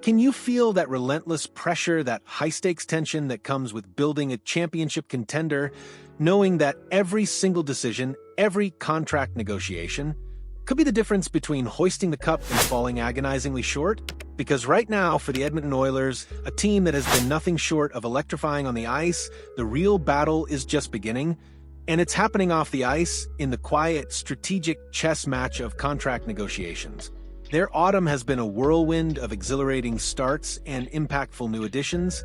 Can you feel that relentless pressure, that high-stakes tension that comes with building a championship contender, knowing that every single decision, every contract negotiation, could be the difference between hoisting the cup and falling agonizingly short? Because right now, for the Edmonton Oilers, a team that has been nothing short of electrifying on the ice, the real battle is just beginning, and it's happening off the ice in the quiet, strategic chess match of contract negotiations. Their autumn has been a whirlwind of exhilarating starts and impactful new additions,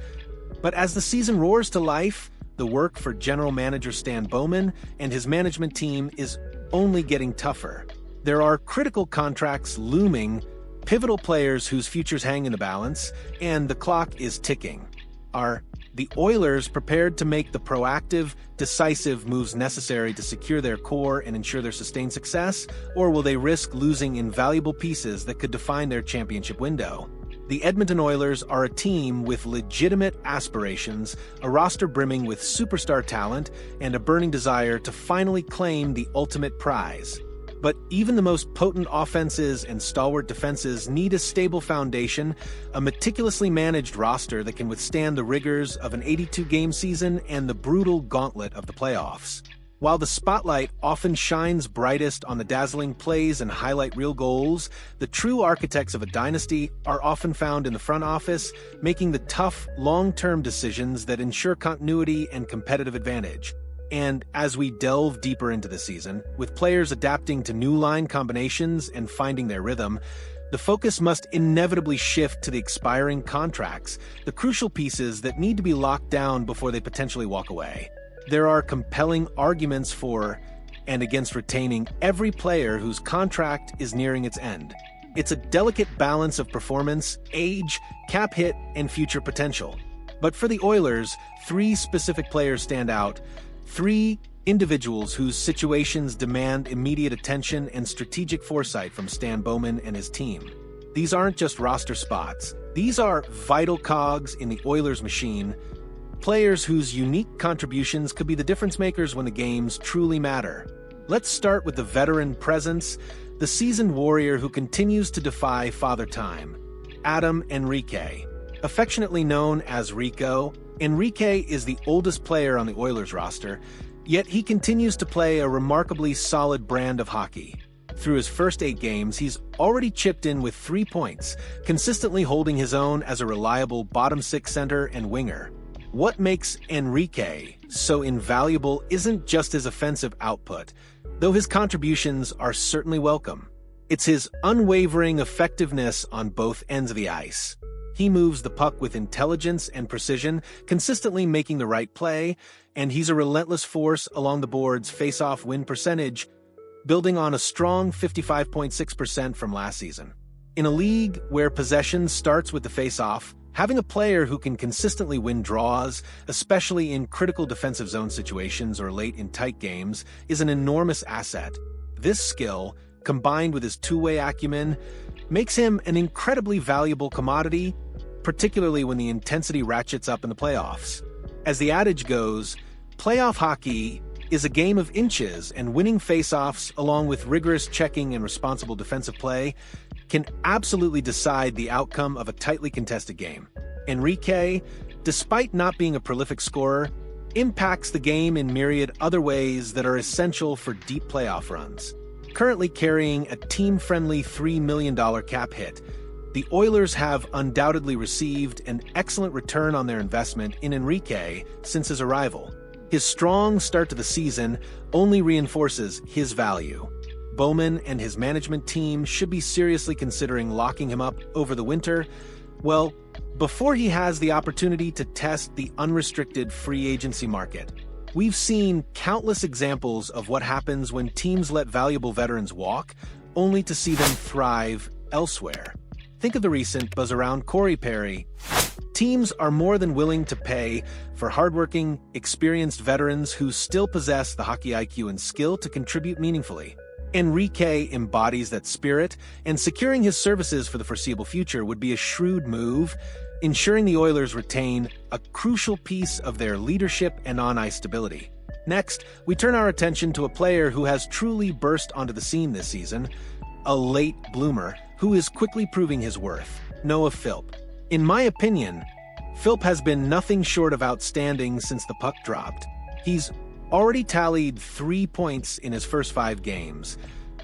but as the season roars to life, the work for general manager Stan Bowman and his management team is only getting tougher. There are critical contracts looming, pivotal players whose futures hang in the balance, and the clock is ticking. Are the Oilers prepared to make the proactive, decisive moves necessary to secure their core and ensure their sustained success, or will they risk losing invaluable pieces that could define their championship window? The Edmonton Oilers are a team with legitimate aspirations, a roster brimming with superstar talent, and a burning desire to finally claim the ultimate prize. But even the most potent offenses and stalwart defenses need a stable foundation, a meticulously managed roster that can withstand the rigors of an 82-game season and the brutal gauntlet of the playoffs. While the spotlight often shines brightest on the dazzling plays and highlight reel goals, the true architects of a dynasty are often found in the front office, making the tough, long-term decisions that ensure continuity and competitive advantage. And as we delve deeper into the season, with players adapting to new line combinations and finding their rhythm, the focus must inevitably shift to the expiring contracts, the crucial pieces that need to be locked down before they potentially walk away. There are compelling arguments for and against retaining every player whose contract is nearing its end. It's a delicate balance of performance, age, cap hit, and future potential. But for the Oilers, three specific players stand out. Three individuals whose situations demand immediate attention and strategic foresight from Stan Bowman and his team. These aren't just roster spots. These are vital cogs in the Oilers machine, players whose unique contributions could be the difference makers when the games truly matter. Let's start with the veteran presence, the seasoned warrior who continues to defy Father Time, Adam Henrique. Affectionately known as Rico, Henrique is the oldest player on the Oilers roster, yet he continues to play a remarkably solid brand of hockey. Through his first 8 games, he's already chipped in with 3 points, consistently holding his own as a reliable bottom-six center and winger. What makes Henrique so invaluable isn't just his offensive output, though his contributions are certainly welcome. It's his unwavering effectiveness on both ends of the ice. He moves the puck with intelligence and precision, consistently making the right play, and he's a relentless force along the board's face-off win percentage, building on a strong 55.6% from last season. In a league where possession starts with the face-off, having a player who can consistently win draws, especially in critical defensive zone situations or late in tight games, is an enormous asset. This skill, combined with his two-way acumen, makes him an incredibly valuable commodity, particularly when the intensity ratchets up in the playoffs. As the adage goes, playoff hockey is a game of inches, and winning faceoffs, along with rigorous checking and responsible defensive play, can absolutely decide the outcome of a tightly contested game. Henrique, despite not being a prolific scorer, impacts the game in myriad other ways that are essential for deep playoff runs. Currently carrying a team-friendly $3 million cap hit, the Oilers have undoubtedly received an excellent return on their investment in Henrique since his arrival. His strong start to the season only reinforces his value. Bowman and his management team should be seriously considering locking him up over the winter, well, before he has the opportunity to test the unrestricted free agency market. We've seen countless examples of what happens when teams let valuable veterans walk, only to see them thrive elsewhere. Think of the recent buzz around Corey Perry. Teams are more than willing to pay for hardworking, experienced veterans who still possess the hockey IQ and skill to contribute meaningfully. Henrique embodies that spirit, and securing his services for the foreseeable future would be a shrewd move, ensuring the Oilers retain a crucial piece of their leadership and on-ice stability. Next, we turn our attention to a player who has truly burst onto the scene this season, a late bloomer who is quickly proving his worth, Noah Philp. In my opinion, Philp has been nothing short of outstanding since the puck dropped. He's already tallied 3 points in his first 5 games,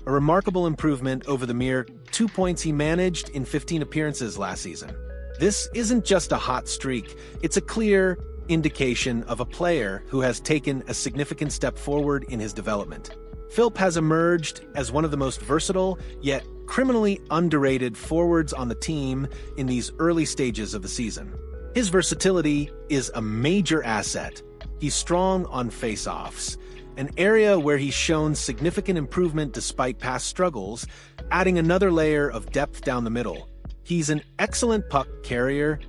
a remarkable improvement over the mere 2 points he managed in 15 appearances last season. This isn't just a hot streak, it's a clear indication of a player who has taken a significant step forward in his development. Philp has emerged as one of the most versatile, yet criminally underrated forwards on the team in these early stages of the season. His versatility is a major asset. He's strong on faceoffs, an area where he's shown significant improvement despite past struggles, adding another layer of depth down the middle. He's an excellent puck carrier,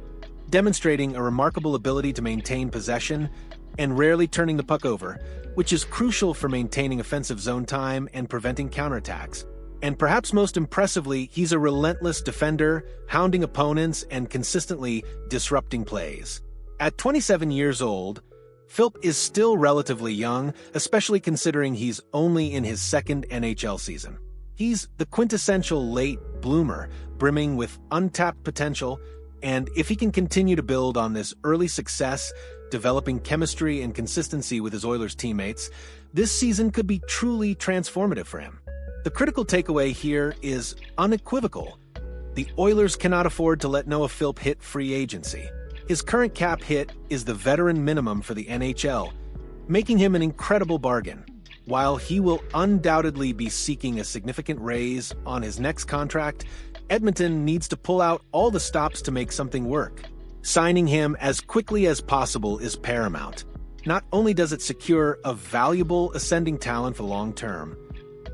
demonstrating a remarkable ability to maintain possession and rarely turning the puck over, which is crucial for maintaining offensive zone time and preventing counterattacks. And perhaps most impressively, he's a relentless defender, hounding opponents and consistently disrupting plays. At 27 years old, Philp is still relatively young, especially considering he's only in his second NHL season. He's the quintessential late bloomer, brimming with untapped potential, and if he can continue to build on this early success, developing chemistry and consistency with his Oilers teammates, this season could be truly transformative for him. The critical takeaway here is unequivocal. The Oilers cannot afford to let Noah Philp hit free agency. His current cap hit is the veteran minimum for the NHL, making him an incredible bargain. While he will undoubtedly be seeking a significant raise on his next contract, Edmonton needs to pull out all the stops to make something work. Signing him as quickly as possible is paramount. Not only does it secure a valuable ascending talent for the long term,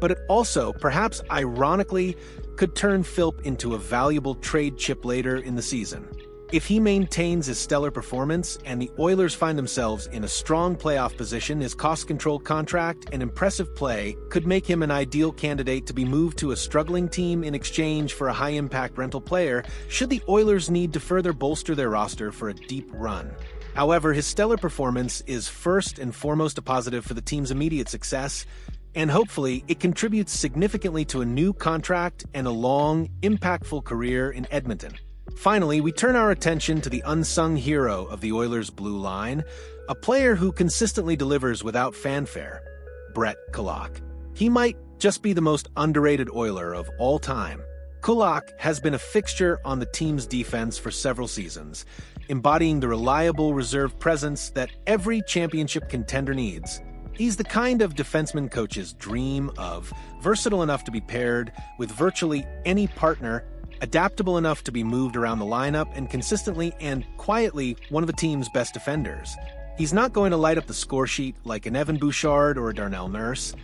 but it also, perhaps ironically, could turn Philp into a valuable trade chip later in the season. If he maintains his stellar performance and the Oilers find themselves in a strong playoff position, his cost-controlled contract and impressive play could make him an ideal candidate to be moved to a struggling team in exchange for a high-impact rental player, should the Oilers need to further bolster their roster for a deep run. However, his stellar performance is first and foremost a positive for the team's immediate success, and hopefully it contributes significantly to a new contract and a long, impactful career in Edmonton. Finally, we turn our attention to the unsung hero of the Oilers' blue line, a player who consistently delivers without fanfare, Brett Kulak. He might just be the most underrated Oiler of all time. Kulak has been a fixture on the team's defense for several seasons, embodying the reliable reserve presence that every championship contender needs. He's the kind of defenseman coaches dream of, versatile enough to be paired with virtually any partner, adaptable enough to be moved around the lineup, and consistently and quietly one of the team's best defenders. He's not going to light up the score sheet like an Evan Bouchard or a Darnell Nurse,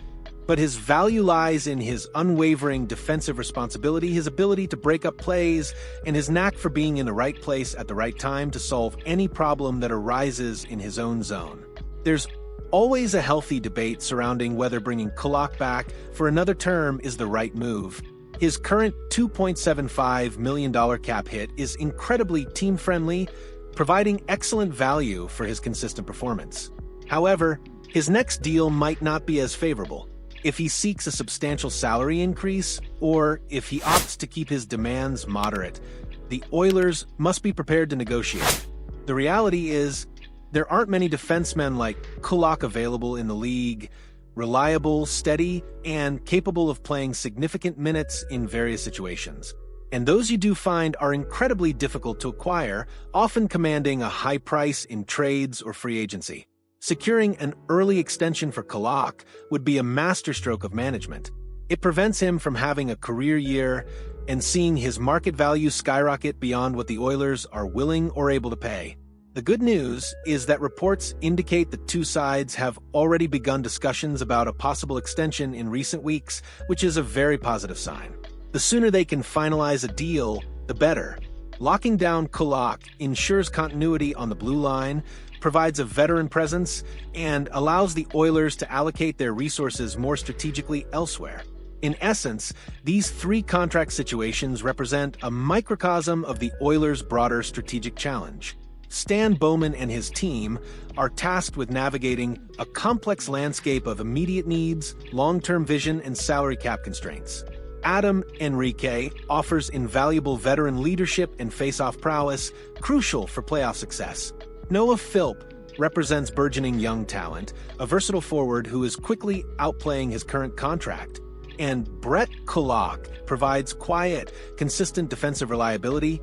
but his value lies in his unwavering defensive responsibility, his ability to break up plays, and his knack for being in the right place at the right time to solve any problem that arises in his own zone. There's always a healthy debate surrounding whether bringing Kulak back for another term is the right move. His current $2.75 million cap hit is incredibly team-friendly, providing excellent value for his consistent performance. However, his next deal might not be as favorable. If he seeks a substantial salary increase, or if he opts to keep his demands moderate, the Oilers must be prepared to negotiate. The reality is, there aren't many defensemen like Kulak available in the league, reliable, steady, and capable of playing significant minutes in various situations. And those you do find are incredibly difficult to acquire, often commanding a high price in trades or free agency. Securing an early extension for Kulak would be a masterstroke of management. It prevents him from having a career year and seeing his market value skyrocket beyond what the Oilers are willing or able to pay. The good news is that reports indicate the two sides have already begun discussions about a possible extension in recent weeks, which is a very positive sign. The sooner they can finalize a deal, the better. Locking down Kulak ensures continuity on the blue line, provides a veteran presence, and allows the Oilers to allocate their resources more strategically elsewhere. In essence, these three contract situations represent a microcosm of the Oilers' broader strategic challenge. Stan Bowman and his team are tasked with navigating a complex landscape of immediate needs, long-term vision, and salary cap constraints. Adam Henrique offers invaluable veteran leadership and face-off prowess, crucial for playoff success. Noah Philp represents burgeoning young talent, a versatile forward who is quickly outplaying his current contract. And Brett Kulak provides quiet, consistent defensive reliability,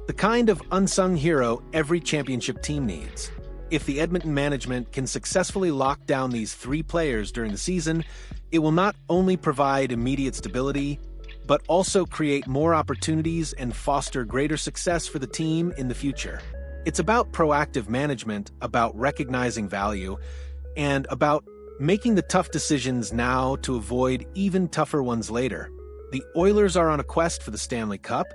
the kind of unsung hero every championship team needs. If the Edmonton management can successfully lock down these three players during the season, it will not only provide immediate stability, but also create more opportunities and foster greater success for the team in the future. It's about proactive management, about recognizing value, and about making the tough decisions now to avoid even tougher ones later. The Oilers are on a quest for the Stanley Cup,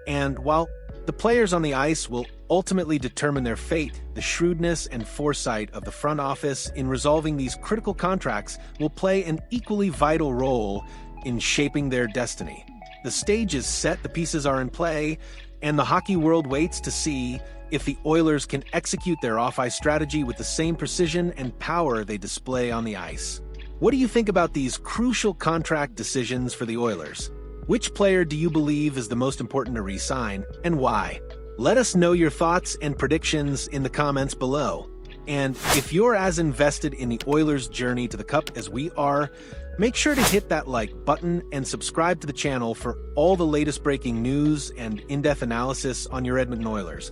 and while the players on the ice will ultimately determine their fate, the shrewdness and foresight of the front office in resolving these critical contracts will play an equally vital role in shaping their destiny. The stage is set, the pieces are in play, and the hockey world waits to see if the Oilers can execute their off-ice strategy with the same precision and power they display on the ice. What do you think about these crucial contract decisions for the Oilers? Which player do you believe is the most important to re-sign, and why? Let us know your thoughts and predictions in the comments below. And if you're as invested in the Oilers' journey to the Cup as we are, make sure to hit that like button and subscribe to the channel for all the latest breaking news and in-depth analysis on your Edmonton Oilers.